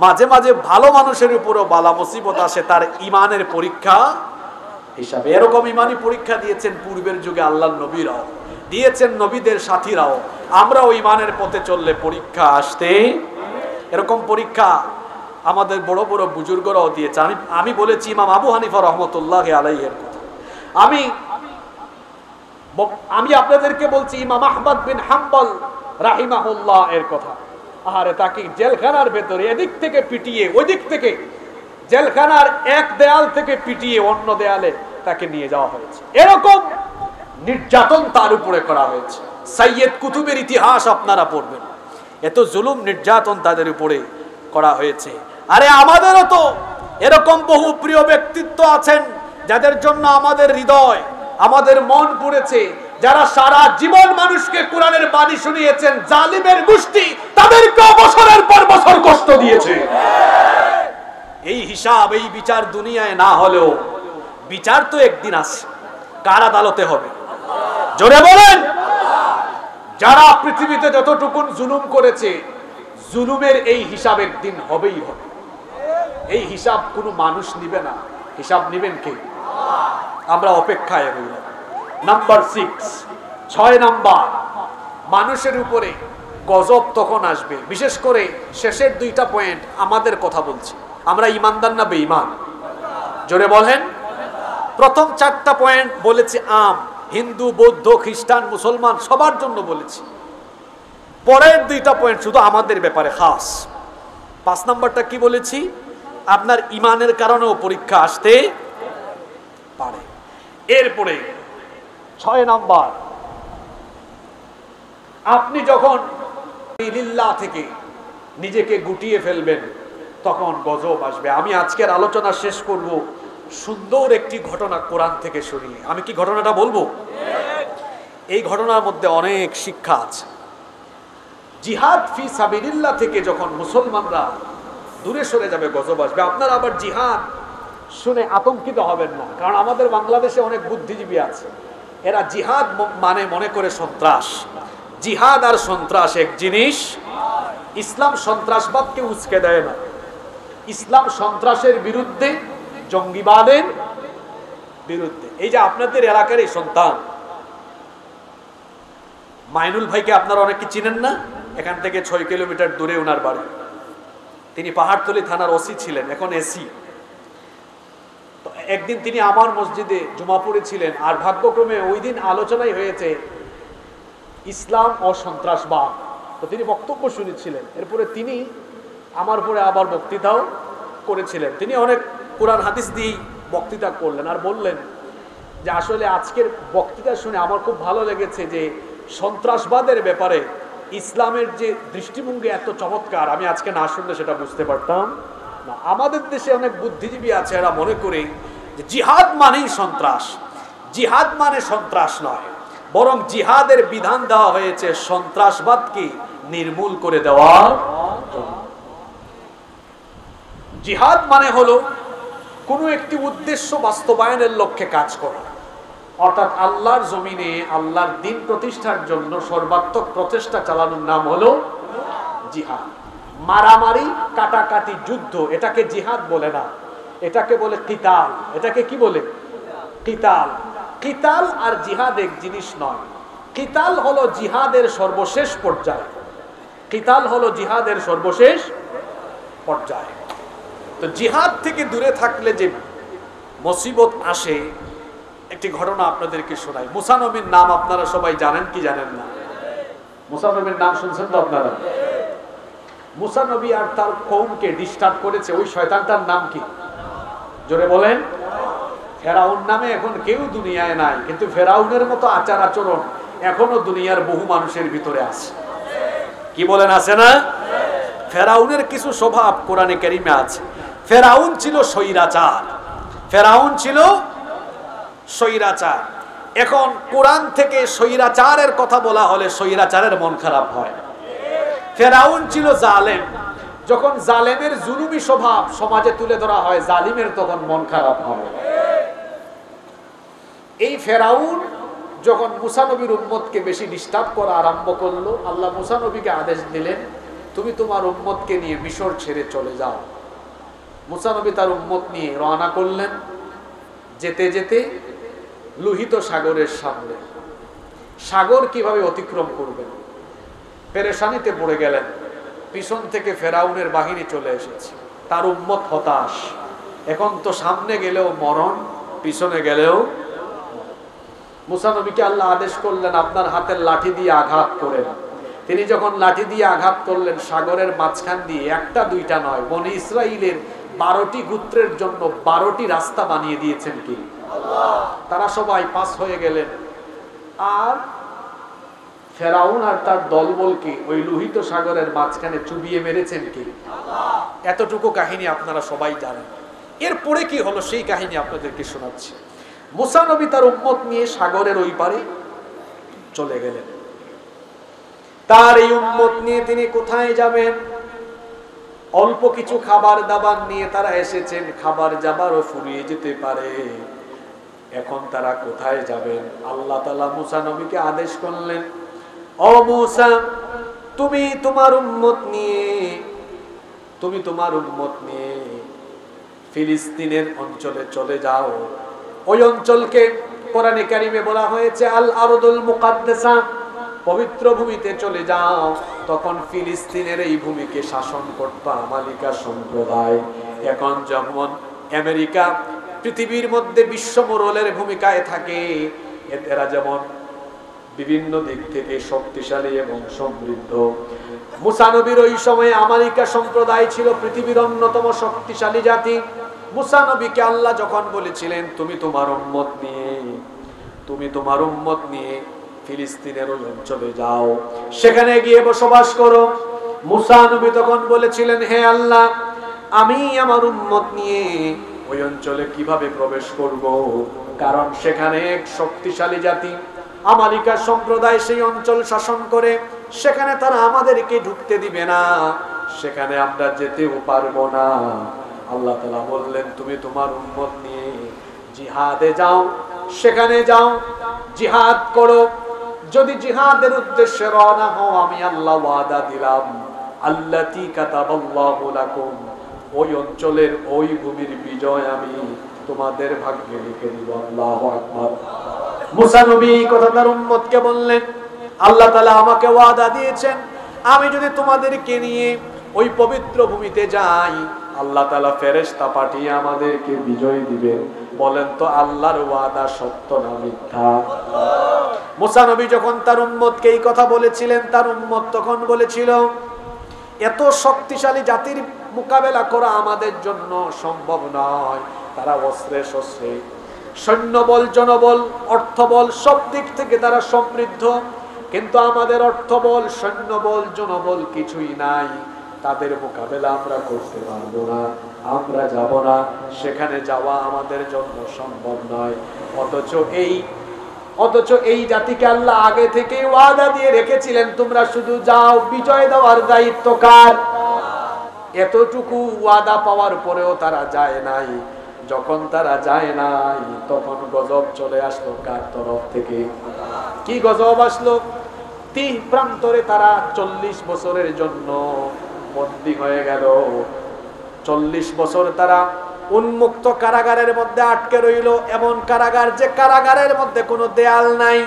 মাঝে মাঝে ভালো মানুষের উপরও বালা মুসিবত আসে তার ঈমানের পরীক্ষা হিসাবে। এরকম ঈমানি পরীক্ষা দিয়েছেন পূর্বের যুগে আল্লাহর নবীরাও, দিয়েছেন নবীদের সাথীরাও। আমরাও ঈমানের পথে চললে পরীক্ষা আসতে, এরকম পরীক্ষা আমাদের বড় বড় বুজুর্গরাও দিয়েছে। আমি বলেছি ইমাম আবু হানিফা রহমতুল্লাহি আলাইহির কথা। আমি আপনাদেরকে বলছি ইমাম আহমদ বিন হাম্বল রাহিমাহুল্লাহ এর কথা। আরে তাকে জেলখানার ভেতরে এদিক থেকে পিটিয়ে, ওই দিক থেকে, জেলখানার এক দেয়াল থেকে পিটিয়ে অন্য দেয়ালে তাকে নিয়ে যাওয়া হয়েছে। এরকম নির্যাতন তার উপরে করা হয়েছে। সাইয়েদ কুতুবের ইতিহাস আপনারা পড়বেন, এত জুলুম নির্যাতন তাদের উপরে করা হয়েছে। আরে আমাদেরও তো এরকম বহু প্রিয় ব্যক্তিত্ব আছেন যাদের জন্য আমাদের হৃদয়, আমাদের মন পুড়েছে, যারা সারা জীবন মানুষকে কোরআনের বাণী শুনিয়েছেন। জালিমের গোষ্ঠী তাদেরকে বছরের পর বছর কষ্ট দিয়েছে। এই হিসাব, এই বিচার দুনিয়ায় না হলেও বিচার তো একদিন আসে, কার আদালতে হবে? জোরে বলেন। যারা পৃথিবীতে যতটুকুন জুলুম করেছে, জুলুমের এই হিসাব একদিন হবেই হবে। এই হিসাব কোনো মানুষ নিবে না, হিসাব নিবেন কে? আমরা অপেক্ষায় রইলাম। নাম্বার 6, 6 নাম্বার, মানুষের উপরে গজব তখন আসবে। বিশেষ করে শেষের 2টা পয়েন্ট আমাদের কথা বলছি। আমরা ইমানদার না বেঈমান? জোরে বলেন। প্রথম 4টা পয়েন্ট বলেছি আম, হিন্দু, বৌদ্ধ, খ্রিস্টান, মুসলমান সবার জন্য বলেছি। পরের 2টা পয়েন্ট শুধু আমাদের ব্যাপারে খাস। 5 নাম্বারটা কি বলেছি? আপনার ইমানের কারণেও পরীক্ষা আসতে পারে। এরপরে 6 নাম্বার, আপনি যখন লিল্লাহ থেকে নিজেকে গুটিয়ে ফেলবেন তখন গজব আসবে। আমি আজকের আলোচনা শেষ করব সুন্দর একটি ঘটনা কোরআন থেকে শুনিয়ে। আমি কি ঘটনাটা বলবো? এই ঘটনার মধ্যে অনেক শিক্ষা আছে। জিহাদ ফি সাবিলিল্লাহ থেকে যখন মুসলমানরা দূরে সরে যাবে গজব আসবে। আপনারা আবার জিহাদ শুনে আতঙ্কিত হবেন না, কারণ আমাদের বাংলাদেশে অনেক বুদ্ধিজীবী আছে, এরা জিহাদ মানে মনে করে সন্ত্রাস। জিহাদ আর সন্ত্রাস এক জিনিস। ইসলাম সন্ত্রাসবাদকে উস্কে দেয় না। ইসলাম সন্ত্রাসের বিরুদ্ধে, জঙ্গিবাদের বিরুদ্ধে। এই যে আপনাদের এলাকার এই সন্তান মাইনুল ভাইকে আপনারা অনেকে চিনেন না? এখান থেকে 6 কিলোমিটার দূরে ওনার বাড়ি। তিনি পাহাড়তলী থানার ওসি ছিলেন, এখন এসি। তো একদিন তিনি আমার মসজিদে জুমা পড়েছিলেন, আর ভাগ্যক্রমে ওই দিন আলোচনাই হয়েছে ইসলাম ও সন্ত্রাসবাদ। তো তিনি বক্তব্য শুনেছিলেন। এরপরে তিনি আমার পরে আবার বক্তৃতাও করেছিলেন। তিনি অনেক কোরআন হাদিস দিয়ে বক্তৃতা করলেন, আর বললেন যে আসলে আজকের বক্তৃতা শুনে আমার খুব ভালো লেগেছে যে সন্ত্রাসবাদের ব্যাপারে ইসলামের যে দৃষ্টিভঙ্গি এত চমৎকার, আমি আজকে না শুনলে সেটা বুঝতে পারতাম না। আমাদের দেশে অনেক বুদ্ধিজীবী আছে, এরা মনে করে যে জিহাদ মানেই সন্ত্রাস। জিহাদ মানে সন্ত্রাস নয়, বরং জিহাদের বিধান দেওয়া হয়েছে সন্ত্রাসবাদকে নির্মূল করে দেওয়ার জন্য। জিহাদ মানে হলো কোনো একটি উদ্দেশ্য বাস্তবায়নের লক্ষ্যে কাজ করা, অর্থাৎ আল্লাহর জমিনে আল্লাহর দ্বীন প্রতিষ্ঠার জন্য সর্বাত্মক প্রচেষ্টা চালানোর নাম হলো জিহাদ। মারামারি, কাটাকাটি, যুদ্ধ এটাকে জিহাদ বলে না, এটাকে বলে কিতাল। এটাকে কি বলে? কিতাল। কিতাল আর জিহাদ এক জিনিস নয়। কিতাল হলো জিহাদের সর্বশেষ পর্যায়। কিতাল হলো জিহাদের সর্বশেষ পর্যায়। তো জিহাদ থেকে দূরে থাকলে যে মুসিবত আসে, একটি ঘটনা আপনাদেরকে শোনাই। মুসা নবীর নাম আপনারা সবাই জানেন কি জানেন না? মুসা নবীর নাম শুনছেন তো আপনারা? মুসা নবী আর তার কওমকে ডিস্টার্ব করেছে ওই শয়তানটার নাম কি? জোরে বলেন। ফেরাউন নামে এখন কেউ দুনিয়ায় নাই, কিন্তু ফেরাউনের মতো আচার আচরণ এখনো দুনিয়ার বহু মানুষের ভিতরে আছে। কি বলেন, আছে না? ফেরাউনের কিছু স্বভাব কোরআনে কারিমে আছে। ফেরাউন ছিল স্বৈরাচার। ফেরাউন ছিল স্বৈরাচার। এখন কোরআন থেকে স্বৈরাচারের কথা বলা হলে স্বৈরাচারের মন খারাপ হয়। ফেরাউন ছিল জালেম। যখন জালেমের জুলুমি স্বভাব সমাজে তুলে ধরা হয়, জালিমের তখন মন খারাপ হয়। এই ফেরাউন যখন মুসা নবীর উম্মতকে বেশি ডিস্টার্ব করা আরম্ভ করলো, আল্লাহ মুসা নবীকে আদেশ দিলেন, তুমি তোমার উম্মতকে নিয়ে মিশর ছেড়ে চলে যাও। মুসা নবী তার উম্মত নিয়ে রওনা করলেন। যেতে যেতে লোহিত সাগরের সামনে, সাগর কিভাবে অতিক্রম করবেন পেরেশানিতে পড়ে গেলেন। পিছন থেকে ফেরাউনের বাহিনী চলে এসেছে, তার উম্মত হতাশ। এখন তো সামনে গেলেও মরণ, পিছনে গেলেও। মুসা নবীকে আল্লাহ আদেশ করলেন, আপনার হাতের লাঠি দিয়ে আঘাত করেন। তিনি যখন লাঠি দিয়ে আঘাত করলেন, সাগরের মাঝখান দিয়ে, একটা দুইটা নয়, বনি ইসরাইলের 12টি গোত্রের জন্য 12টি রাস্তা বানিয়ে দিয়েছেন কি আল্লাহ। তারা সবাই পাস হয়ে গেলেন। আর ফেরাউন আর তার দলবলকে ওই লোহিত সাগরের মাঝখানে চুবিয়ে মেরেছেন কে? এতটুকু কাহিনী আপনারা সবাই জানেন। এরপরে কি হলো সেই কাহিনী আপনাদেরকে শোনাচ্ছি। মুসা নবী তার উম্মত নিয়ে সাগরের ওই পারে চলে গেলেন। তার এই উম্মত নিয়ে তিনি কোথায় যাবেন? অল্প কিছু খাবার দাবার নিয়ে তারা এসেছেন, খাবার যাবারও ফুরিয়ে যেতে পারে। এখন তারা কোথায় যাবেন? আল্লাহ তাআলা মুসা নবীকে আদেশ করলেন, ও মুসা, তুমি তোমার উম্মত নিয়ে ফিলিস্তিনের অঞ্চলে চলে যাও। ওই অঞ্চলকে কোরআনে কারিমে বলা হয়েছে আল আরদুল মুকাদ্দাসা, পবিত্র ভূমিতে চলে যাও। তখন ফিলিস্তিনের এই ভূমিকে শাসন করত আমালিকা সম্প্রদায়। এখন যেমন আমেরিকা পৃথিবীর মধ্যে বিশ্ব মোড়লের ভূমিকায় থাকে, এরা যেমন বিভিন্ন দিক থেকে শক্তিশালী এবং সমৃদ্ধ, মুসা নবীর ওই সময়ে আমালিকা সম্প্রদায় ছিল পৃথিবীর অন্যতম শক্তিশালী জাতি। মুসা নবীকে আল্লাহ যখন বলেছিলেন তুমি তোমার উম্মত নিয়ে ফিলিস্তিনের ওই অঞ্চলে যাও, সেখানে গিয়ে বসবাস করো, মুসা নবী তখন বলেছিলেন, হে আল্লাহ, আমি আমার উম্মত নিয়ে ওই অঞ্চলে কিভাবে প্রবেশ করব? কারণ সেখানে এক শক্তিশালী জাতি আমালিকা সম্প্রদায় সেই অঞ্চল শাসন করে, সেখানে তারা আমাদেরকে ঢুকতে দিবে না, সেখানে আমরা যেতেও পারবো না। আল্লাহ তাআলা বললেন তুমি তোমার উম্মত নিয়ে জিহাদে যাও, সেখানে যাও, জিহাদ করো। যদি জিহাদের উদ্দেশ্যে রওনা হও, আমি আল্লাহ ওয়াদা দিলাম, আল্লাতী কাতাবাল্লাহু লাকুম, ওই অঞ্চলের ওই ভূমির বিজয় আমি তোমাদের ভাগ্যে লিখে দিব। আল্লাহু আকবার। মুসা নবী কথা তার উম্মতকে বললেন, আল্লাহ তাআলা আমাকে ওয়াদা দিয়েছেন, আমি যদি তোমাদেরকে নিয়ে ওই পবিত্র ভূমিতে যাই, আল্লাহ তাআলা ফেরেশতা পাঠিয়ে আমাদেরকে বিজয় দিবেন। বলেন তো আল্লাহর ওয়াদা সত্য না মিথ্যা? মুসা নবী যখন তার উম্মতকে এই কথা বলেছিলেন, তার উম্মত তখন বলেছিল, এত শক্তিশালী জাতির মোকাবেলা করা আমাদের জন্য সম্ভব নয়। তারা অস্ত্রে শস্ত্রে, সৈন্যবল, জনবল, অর্থবল সব দিক থেকে তারা সমৃদ্ধ, কিন্তু আমাদের অর্থবল, সৈন্যবল, জনবল কিছুই নাই। তাদের মোকাবেলা আমরা করতে পারবো না, আমরা যাব না, সেখানে যাওয়া আমাদের জন্য সম্ভব নয়। অথচ এই জাতিকে আল্লাহ আগে থেকে ওয়াদা দিয়ে রেখেছিলেন, তোমরা শুধু যাও, বিজয় দেওয়ার দায়িত্ব কার? এতটুকু ওয়াদা পাওয়ার পরেও তারা যায় নাই। যখন তারা যায় নাই, তখন গজব চলে আসলো কার তরফ থেকে? কি গজব আসলো? তিন প্রান্তরে তারা 40 বছরের জন্য বন্দী হয়ে গেল। 40 বছর তারা উন্মুক্ত কারাগারের মধ্যে আটকে রইল। এমন কারাগার যে কারাগারের মধ্যে কোনো দেয়াল নাই,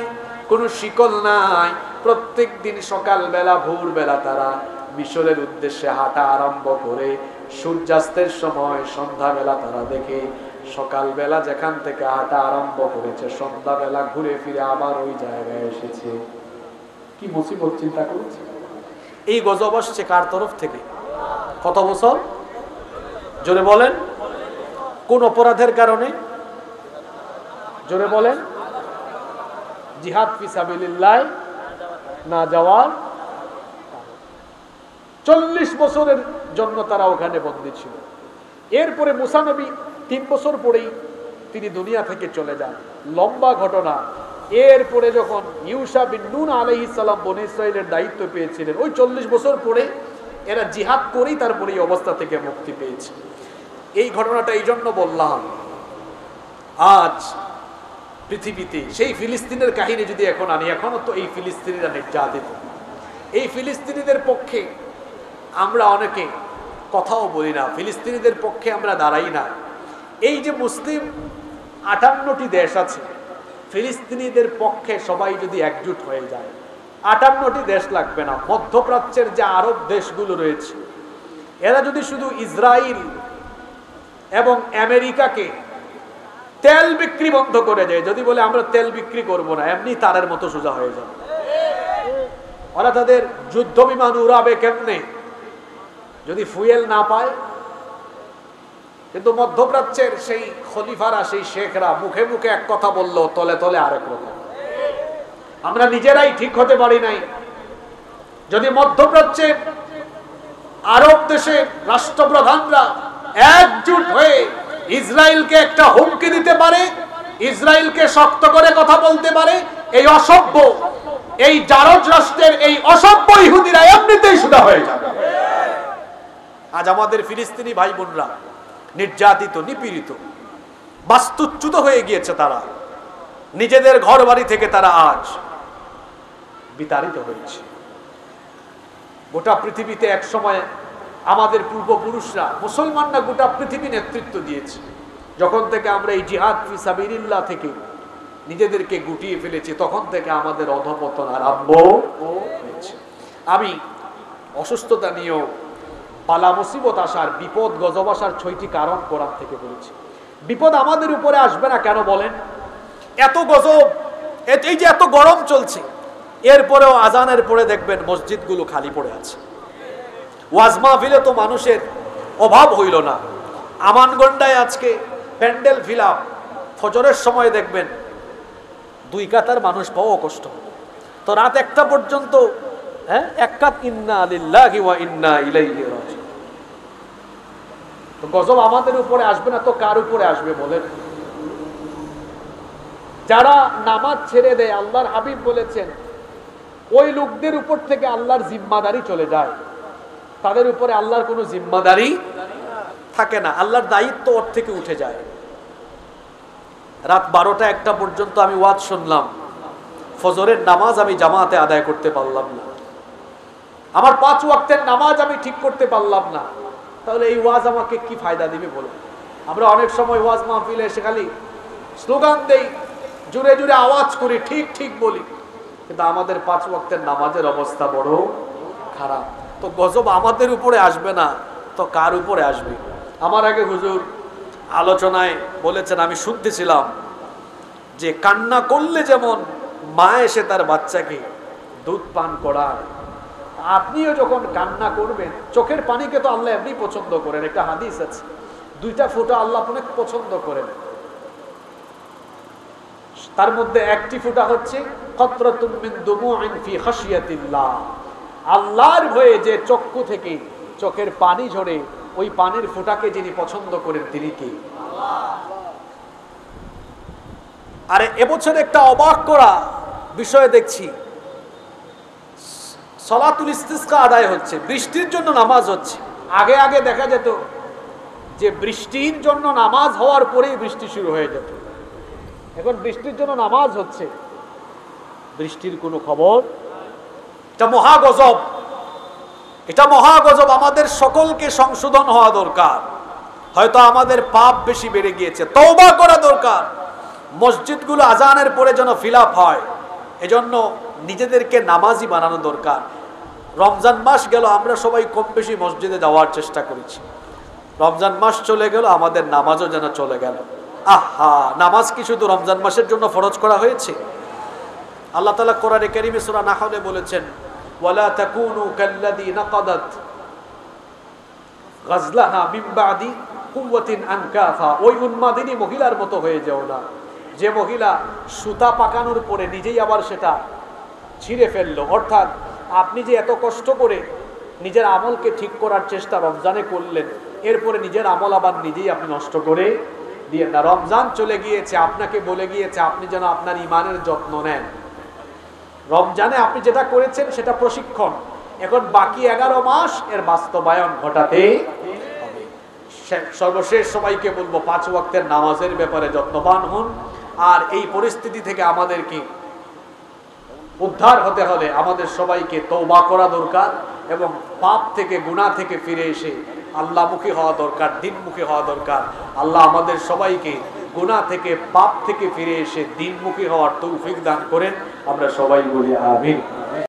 কোনো শিকল নাই। প্রত্যেক দিন সকালবেলা, ভোরবেলা তারা মিশরের উদ্দেশ্যে হাঁটা আরম্ভ করে, সূর্যাস্তের সময় সন্ধ্যাবেলা তারা দেখে সকালবেলা যেখান থেকে হাঁটা আরম্ভ করেছে, সন্ধ্যাবেলা ঘুরে ফিরে আবার ওই জায়গায় এসেছে। কি মুসিবত চিন্তা করেছে? এই গজব আসছে কার তরফ থেকে? কত বছর? জোরে বলেন। কোন অপরাধের কারণে? জোরে বলেন। জিহাদ ফি সাবিলিল্লাহ না যাওয়ার। 40 বছরের জন্য তারা ওখানে বন্দী ছিল। এরপরে মুসা নবী 3 বছর পরেই তিনি দুনিয়া থেকে চলে যান। লম্বা ঘটনা। এরপরে যখন ইউসা বিন নুন আলাইহিস সালাম বনী ইসরাইলের দায়িত্ব পেয়েছিলেন, ওই 40 বছর পরে এরা জিহাদ করেই তারপরে এই অবস্থা থেকে মুক্তি পেয়েছে। এই ঘটনাটা এই জন্য বললাম, আজ পৃথিবীতে সেই ফিলিস্তিনের কাহিনী যদি এখন আনি, এখনো তো এই ফিলিস্তিনিরা নির্যাতিত। এই ফিলিস্তিনিদের পক্ষে আমরা অনেকে কথাও বলি না, ফিলিস্তিনিদের পক্ষে আমরা দাঁড়াই না। এই যে মুসলিম 58টি দেশ আছে, ফিলিস্তিনিদের পক্ষে সবাই যদি একজুট হয়ে যায়, 58টি দেশ লাগবে না। মধ্যপ্রাচ্যের যে আরব দেশগুলো রয়েছে, এরা যদি শুধু ইসরায়েল এবং আমেরিকাকে তেল বিক্রি বন্ধ করে দেয়, যদি বলে আমরা তেল বিক্রি করব না, এমনি তারের মতো সোজা হয়ে যাবে। ওরা তাদের যুদ্ধ বিমান উড়াবে কেমনে যদি ফুয়েল না পায়? কিন্তু মধ্যপ্রাচ্যের সেই খলিফারা, সেই শেখরা মুখে মুখে এক কথা বললো, তলে তলে আরেক রকম। আমরা নিজেরাই ঠিক হতে পারি নাই। যদি মধ্যপ্রাচ্যে আরব দেশে রাষ্ট্রপ্রধানরা একজোট হয়ে ইসরায়েলকে একটা হুমকি দিতে পারে, ইসরায়েলকে শক্ত করে কথা বলতে পারে, এই অসভ্য, এই জারজ রাষ্ট্রের এই অসভ্য ইহুদিরা এমনিতেই সুদা হয়ে যাবে। আজ আমাদের ফিলিস্তিনি ভাই বোনরা নির্যাতিত, নিপীড়িত, বাস্তুচ্যুত হয়ে গিয়েছে। তারা নিজেদের ঘর বাড়ি থেকে তারা আজ বিতাড়িত হয়েছে। গোটা পৃথিবীতে এক সময় আমাদের পূর্বপুরুষরা, মুসলমানরা গোটা পৃথিবী নেতৃত্ব দিয়েছে। যখন থেকে আমরা এই জিহাদ ফি সাবিলিল্লাহ থেকে নিজেদেরকে গুটিয়ে ফেলেছি, তখন থেকে আমাদের অধঃপতন আরম্ভ হয়েছে। আমি অসুস্থতা নিয়েও, পালা মুসিবত আসার, বিপদ গজব আসার 6টি কারণ কোরআন থেকে বলেছি। বিপদ আমাদের উপরে আসবে না কেন বলেন? এত গজব, এই যে এত গরম চলছে, এরপরেও আজানের পরে দেখবেন মসজিদগুলো খালি পড়ে আছে। ওয়াজ মাহফিলে তো মানুষের অভাব হইল না। আমানগন্ডায় আজকে প্যান্ডেল ফিল আপ, ফজরের সময় দেখবেন 2 কাতার মানুষ পাওয়া কষ্ট। তো রাত 1টা পর্যন্ত এক কাত ইন্না লিল্লাহি ওয়া ইন্না ইলাইহি রাজিউন। তো গজব আমাদের উপরে আসবে না তো কার উপরে আসবে বলেন? যারা নামাজ ছেড়ে দেয়, আল্লাহর হাবিব বলেছেন ওই লোকদের উপর থেকে আল্লাহর জিম্মাদারি চলে যায়। তাদের উপরে আল্লাহর কোনো জিম্মাদারি থাকে না, আল্লাহর দায়িত্ব ওর থেকে উঠে যায়। রাত 12টা 1টা পর্যন্ত আমি ওয়াজ শুনলাম, ফজরের নামাজ আমি জামাতে আদায় করতে পারলাম না, আমার 5 ওয়াক্তের নামাজ আমি ঠিক করতে পারলাম না, তাহলে এই ওয়াজ আমাকে কি ফায়দা দিবে বলো? আমরা অনেক সময় ওয়াজ মাহফিলে এসে খালি স্লোগান দেই, জুড়ে জুড়ে আওয়াজ করি, ঠিক ঠিক বলি, কিন্তু আমাদের 5 ওয়াক্তের নামাজের অবস্থা বড় খারাপ। তো গজব আমাদের উপরে আসবে না তো কার উপরে আসবে? আমার আগে হুজুর আলোচনায় বলেছেন, আমি শুনতেছিলাম যে কান্না করলে যেমন মা এসে তার বাচ্চাকে দুধ পান করায়, আপনিও যখন কান্না করবেন, চোখের পানিকে তো আল্লাহ এমনি পছন্দ করেন। একটা হাদিস আছে, 2টা ফোঁটা আল্লাহ অনেক পছন্দ করেন। তার মধ্যে একটি ফোঁটা হচ্ছে কতরাতুম মিন দুমুইন ফি খাশিয়াতিল্লাহ, আল্লাহর ভয়ে যে চক্ষু থেকে চোখের পানি ঝরে, ওই পানির ফোঁটাকে যিনি পছন্দ করেন তিনি কে? আল্লাহ। আরে এবছর একটা অবাক করা বিষয় দেখছি, সালাতুল ইস্তিসকা আদায় হচ্ছে, বৃষ্টির জন্য নামাজ হচ্ছে। আগে আগে দেখা যেত যে বৃষ্টির জন্য নামাজ হওয়ার পরেই বৃষ্টি শুরু হয়ে যেত, এখন বৃষ্টির জন্য নামাজ হচ্ছে, বৃষ্টির কোনো খবর। এটা মহা গজব, এটা মহা গজব। আমাদের সকলকে সংশোধন হওয়া দরকার। হয়তো আমাদের পাপ বেশি বেড়ে গিয়েছে, তওবা করা দরকার। মসজিদগুলো আজানের পরে যেন ফিল আপ হয়, এজন্য নিজেদেরকে নামাজি বানানো দরকার। রমজান মাস গেল, আমরা সবাই কম বেশি মসজিদে যাওয়ার চেষ্টা করেছি। রমজান মাস চলে গেল, আমাদের নামাজও যেন চলে গেল। আহা, নামাজ কি শুধু রমজান মাসের জন্য ফরজ করা হয়েছে? আল্লাহ তাআলা কোরআনে কারীমে সূরা নাহলে বলেছেন, ওয়ালা তাকুনু কাল্লাযী নাকাদাত গাজলাহা মিন বাদি কুওয়াতিন আনকাফা, ওই উন্মাদিনী মহিলার মতো হয়ে যাও না, যে মহিলা সুতা পাকানোর পরে নিজেই আবার সেটা ছিঁড়ে ফেললো। অর্থাৎ আপনি যে এত কষ্ট করে নিজের আমলকে ঠিক করার চেষ্টা রমজানে করলেন, এরপরে নিজের আমল আবার নিজেই আপনি নষ্ট করে দিয়ে না। রমজান চলে গিয়েছে, আপনাকে বলে গিয়েছে আপনি যেন আপনার ইমানের যত্ন নেন। রমজানে আপনি যেটা করেছেন সেটা প্রশিক্ষণ, এখন বাকি 11 মাস এর বাস্তবায়ন ঘটাতে হবে। সর্বশেষ সবাইকে বলবো 5 ওয়াক্তের নামাজের ব্যাপারে যত্নবান হন। আর এই পরিস্থিতি থেকে আমাদেরকে উদ্ধার হতে হলে আমাদের সবাইকে তওবা করা দরকার এবং পাপ থেকে, গুনাহ থেকে ফিরে এসে আল্লাহমুখী হওয়া দরকার, দিনমুখী হওয়া দরকার। আল্লাহ আমাদের সবাইকে গুনাহ থেকে, পাপ থেকে ফিরে এসে দিনমুখী হওয়ার তৌফিক দান করেন। আমরা সবাই বলি আমিন।